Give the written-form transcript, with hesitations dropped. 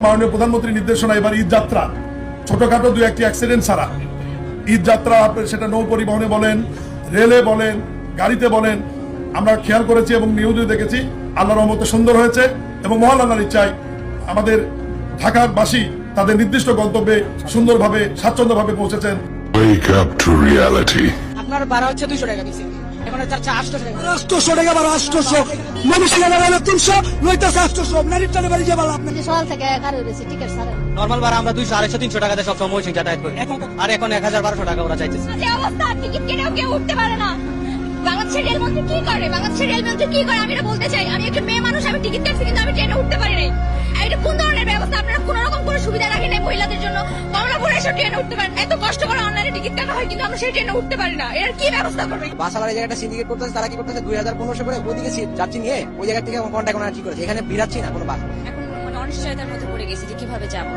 মাননীয় প্রধানমন্ত্রীর নির্দেশনা এবার ঈদ যাত্রা ছোটখাটো দু একটি অ্যাক্সিডেন্ট ছাড়া ঈদ যাত্রা সেটা নৌ পরিবহনে বলেন, রেলে বলেন, গাড়িতে বলেন, আমরা খেয়াল করেছি এবং নিউজে দেখেছি আল্লাহর রহমতে সুন্দর হয়েছে এবং মহান আল্লাহর ইচ্ছায় আমাদের ঢাকার বাসী তাদের নির্দিষ্ট গন্তব্যে সুন্দরভাবে স্বাচ্ছন্দ্যভাবে পৌঁছেছেন। Wake up to reality. আপনার ভাড়া হচ্ছে 200 টাকা দিছি, এখন চাচ্ছে 800 টাকা। 800 টাকা ভাড়া, 800 মানুষ টাকা 300 নইতাছে 800 নারীর টানে বাড়ি যাবা আপনি। সকাল থেকে গাড়ি রয়েছে টিকিট ছাড়া। নরমাল ভাড়া আমরা 200 250 300 টাকা দিয়ে সব সময় যাতায়াত করি, আর এখন 1000 1200 টাকা ওরা চাইতেছে। যে অবস্থা, টিকিট কিনেও কেউ উঠতে পারে না। বাংলাদেশের রেলমন্ত্রী কি করে, বাংলাদেশের রেলমন্ত্রী কি করে আমি এটা বলতে চাই। আমি একটা মেয়ে মানুষ, আমি টিকিট কাটছি কিন্তু আমি ট্রেনে উঠতে পারি নাই। এটা কোন ধরনের ব্যবস্থা? আপনারা কোন রকম কোনো সুবিধা রাখেন নাই মহিলাদের জন্য? কমলাপুরে এসে ট্রেনে উঠতে পারেন, এত কষ্ট করে অনলাইনে টিকিট কাটা হয় কিন্তু আমরা সেই ট্রেনে উঠতে পারি না। এর কি ব্যবস্থা করবেন? বাসালার এই জায়গাটা সিন্ডিকেট করতেছে, তারা কি করতেছে 2015 করে ওদিকে যাত্রী নিয়ে ওই জায়গা থেকে কন্ট্যাক্ট করা ঠিক করেছে, এখানে বিরাচ্ছি না কোনো বাস। এখন অনিশ্চয়তার মধ্যে পড়ে গেছি যে কিভাবে যাবো।